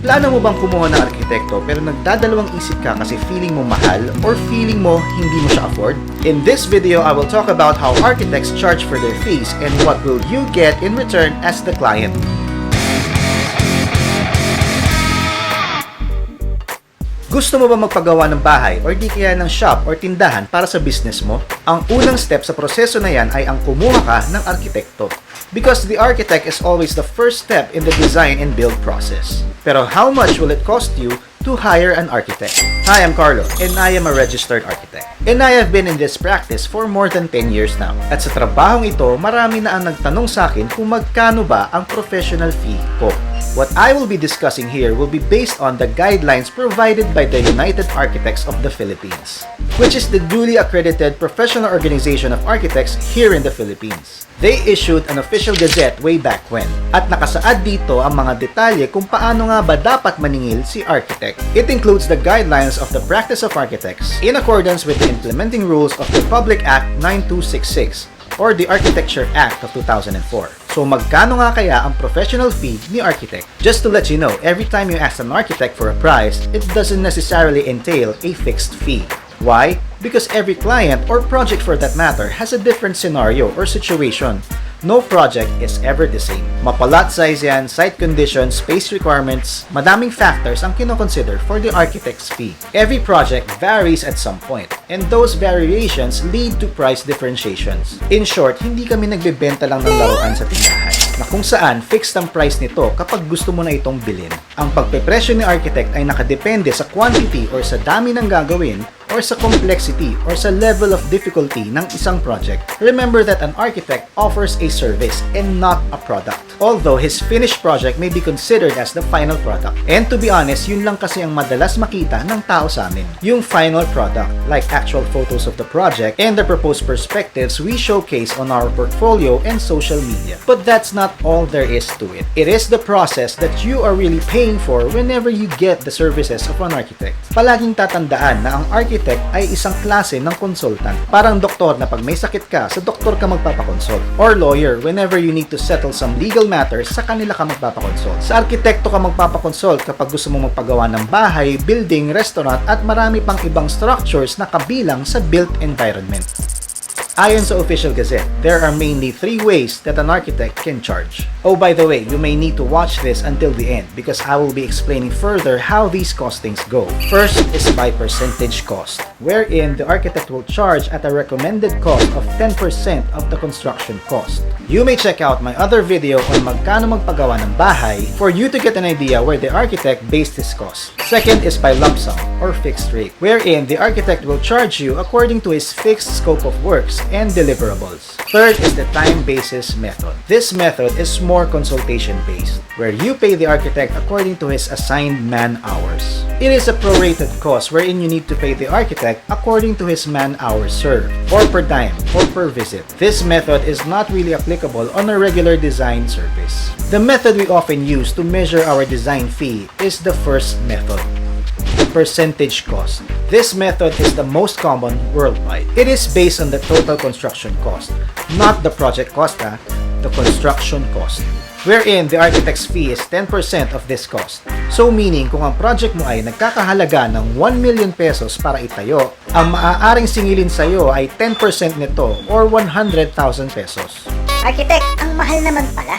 Plano mo bang kumuha ng arkitekto pero nagdadalawang isip ka kasi feeling mo mahal or feeling mo hindi mo siya afford? In this video, I will talk about how architects charge for their fees and what will you get in return as the client. Gusto mo ba magpagawa ng bahay or di kaya ng shop or tindahan para sa business mo? Ang unang step sa proseso na yan ay ang kumuha ka ng arkitekto. Because the architect is always the first step in the design and build process. Pero how much will it cost you to hire an architect? Hi, I'm Karlo, and I am a registered architect. And I have been in this practice for more than 10 years now. At sa trabahong ito, marami na ang nagtanong sa akin kung magkano ba ang professional fee ko. What I will be discussing here will be based on the guidelines provided by the United Architects of the Philippines, which is the duly accredited professional organization of architects here in the Philippines. They issued an official gazette way back when, at nakasaad dito ang mga detalye kung paano nga ba dapat maningil si architect. It includes the guidelines of the practice of architects in accordance with the implementing rules of the Public Act 9266 or the Architecture Act of 2004. So magkano nga kaya ang professional fee ni architect? Just to let you know, every time you ask an architect for a price, it doesn't necessarily entail a fixed fee. Why? Because every client or project for that matter has a different scenario or situation. No project is ever the same. Mapa-lot size yan, site conditions, space requirements, madaming factors ang kinoconsider for the architect's fee. Every project varies at some point, and those variations lead to price differentiations. In short, hindi kami nagbebenta lang ng laruan sa tindahan, na kung saan fixed ang price nito kapag gusto mo na itong bilhin. Ang pagpepresyo ni architect ay nakadepende sa quantity or sa dami ng gagawin or sa complexity or sa level of difficulty ng isang project. Remember that an architect offers a service and not a product. Although his finished project may be considered as the final product. And to be honest, yun lang kasi ang madalas makita ng tao sa amin. Yung final product, like actual photos of the project and the proposed perspectives we showcase on our portfolio and social media. But that's not all there is to it. It is the process that you are really paying for whenever you get the services of an architect. Palaging tatandaan na ang architect ay isang klase ng consultant. Parang doktor na pag may sakit ka, sa doktor ka magpapakonsult. Or lawyer, whenever you need to settle some legal matters, sa kanila ka magpapakonsult. Sa arkitekto ka magpapakonsult kapag gusto mo magpagawa ng bahay, building, restaurant, at marami pang ibang structures na kabilang sa built environment. Ayon sa Official Gazette, there are mainly 3 ways that an architect can charge. Oh, by the way, you may need to watch this until the end because I will be explaining further how these costings go. First is by percentage cost, wherein the architect will charge at a recommended cost of 10% of the construction cost. You may check out my other video on magkano magpagawa ng bahay for you to get an idea where the architect based his cost. Second is by lump sum or fixed rate, wherein the architect will charge you according to his fixed scope of works and deliverables. Third is the time basis method. This method is more consultation based, where you pay the architect according to his assigned man hours. It is a prorated cost wherein you need to pay the architect according to his man hours served, or per diem, or per visit. This method is not really applicable on a regular design service. The method we often use to measure our design fee is the first method, percentage cost. This method is the most common worldwide. It is based on the total construction cost, not the project cost, the construction cost, wherein the architect's fee is 10% of this cost. So meaning, kung ang project mo ay nagkakahalaga ng 1 million pesos para itayo, ang maaaring singilin sa iyo ay 10% nito or 100,000 pesos. Architect, ang mahal naman pala.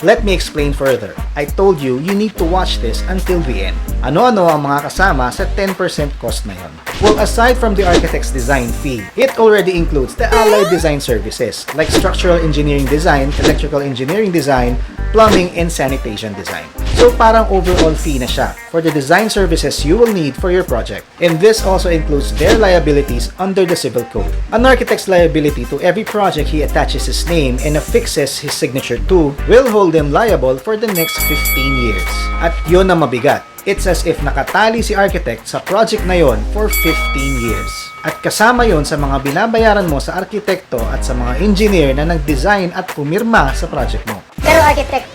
Let me explain further. I told you, you need to watch this until the end. Ano-ano ang mga kasama sa 10% cost na yon? Well, aside from the architect's design fee, it already includes the allied design services like structural engineering design, electrical engineering design, plumbing, and sanitation design. So parang overall fee na siya for the design services you will need for your project. And this also includes their liabilities under the civil code. An architect's liability to every project he attaches his name and affixes his signature to will hold them liable for the next 15 years. At yun ang mabigat. It's as if nakatali si architect sa project na yon for 15 years. At kasama yon sa mga binabayaran mo sa arkitekto at sa mga engineer na nag-design at pumirma sa project mo. Pero architect,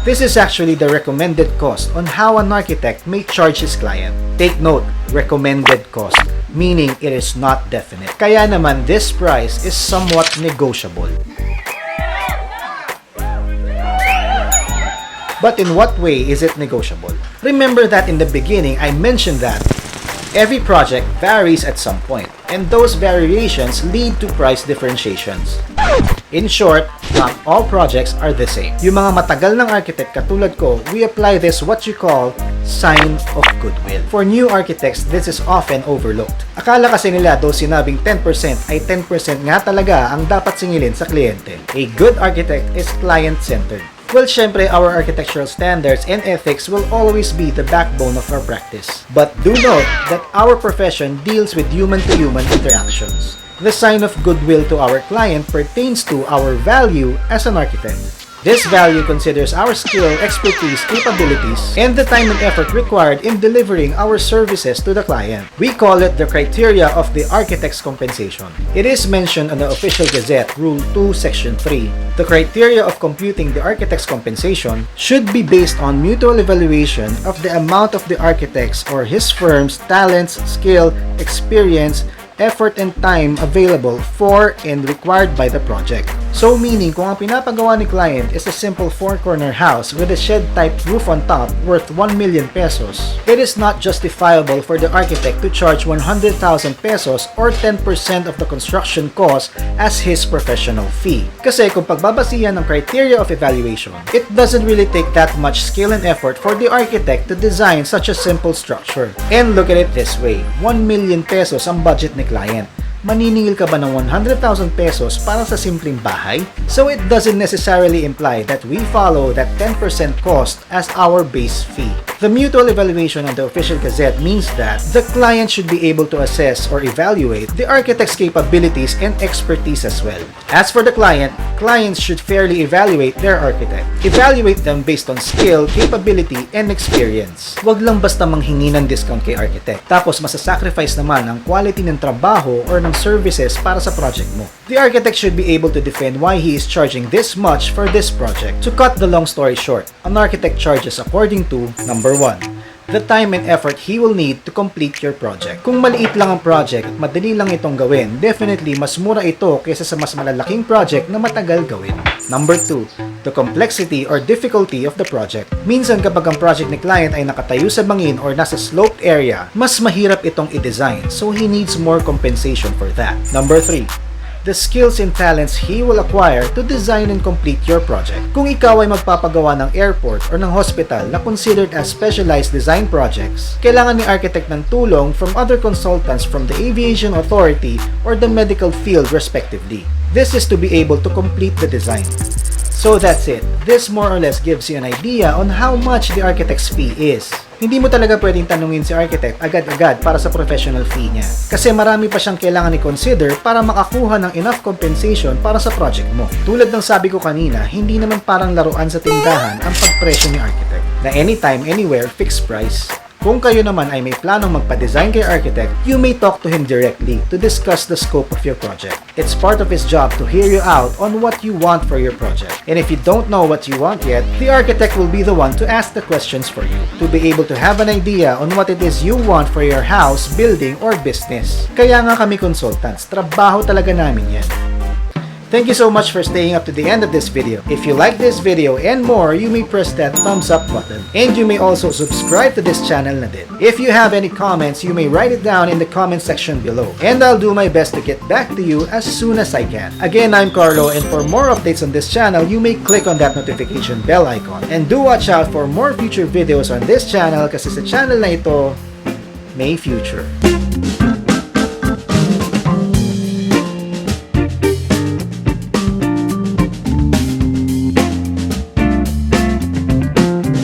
this is actually the recommended cost on how an architect may charge his client. Take note, recommended cost, meaning it is not definite. Kaya naman this price is somewhat negotiable. But in what way is it negotiable? Remember that in the beginning, I mentioned that every project varies at some point, and those variations lead to price differentiations. In short, not all projects are the same. Yung mga matagal ng architect katulad ko, we apply this what you call sign of goodwill. For new architects, this is often overlooked. Akala kasi nila though sinabing 10% ay 10% nga talaga ang dapat singilin sa kliyente. A good architect is client-centered. Well, syempre, our architectural standards and ethics will always be the backbone of our practice. But do note that our profession deals with human-to-human interactions. The sign of goodwill to our client pertains to our value as an architect. This value considers our skill, expertise, capabilities, and the time and effort required in delivering our services to the client. We call it the criteria of the architect's compensation. It is mentioned on the Official Gazette, Rule 2, Section 3. The criteria of computing the architect's compensation should be based on mutual evaluation of the amount of the architect's or his firm's talents, skill, experience, effort and time available for and required by the project. So meaning, kung ang pinapagawa ni client is a simple four-corner house with a shed-type roof on top worth 1 million pesos, it is not justifiable for the architect to charge 100,000 pesos or 10% of the construction cost as his professional fee. Kasi kung pagbabasihan ng criteria of evaluation, it doesn't really take that much skill and effort for the architect to design such a simple structure. And look at it this way, 1 million pesos ang budget ni client. Maniningil ka ba ng 100,000 pesos para sa simpleng bahay? So it doesn't necessarily imply that we follow that 10% cost as our base fee. The mutual evaluation on the Official Gazette means that the client should be able to assess or evaluate the architect's capabilities and expertise as well. As for the client, clients should fairly evaluate their architect. Evaluate them based on skill, capability, and experience. Huwag lang basta manghingi ng discount kay architect, tapos masasacrifice naman ang quality ng trabaho or ng services para sa project mo. The architect should be able to defend why he is charging this much for this project. To cut the long story short, an architect charges according to number 1, the time and effort he will need to complete your project. Kung maliit lang ang project at madali lang itong gawin, definitely mas mura ito kaysa sa mas malalaking project na matagal gawin. Number 2, the complexity or difficulty of the project. Minsan kapag ang project ni client ay nakatayo sa bangin or nasa sloped area, mas mahirap itong i-design, so he needs more compensation for that. Number 3, the skills and talents he will acquire to design and complete your project. Kung ikaw ay magpapagawa ng airport or ng hospital na considered as specialized design projects, kailangan ni architect ng tulong from other consultants from the aviation authority or the medical field respectively. This is to be able to complete the design. So that's it. This more or less gives you an idea on how much the architect's fee is. Hindi mo talaga pwedeng tanungin si architect agad-agad para sa professional fee niya. Kasi marami pa siyang kailangan i-consider para makakuha ng enough compensation para sa project mo. Tulad ng sabi ko kanina, hindi naman parang laruan sa tindahan ang pagpresyo ni architect. Na anytime, anywhere, fixed price. Kung kayo naman ay may planong magpa-design kay architect, you may talk to him directly to discuss the scope of your project. It's part of his job to hear you out on what you want for your project. And if you don't know what you want yet, the architect will be the one to ask the questions for you, to be able to have an idea on what it is you want for your house, building, or business. Kaya nga kami consultants, trabaho talaga namin yan. Thank you so much for staying up to the end of this video. If you like this video and more, you may press that thumbs up button. And you may also subscribe to this channel na din. If you have any comments, you may write it down in the comment section below. And I'll do my best to get back to you as soon as I can. Again, I'm Karlo, and for more updates on this channel, you may click on that notification bell icon. And do watch out for more future videos on this channel kasi sa channel na ito, may future.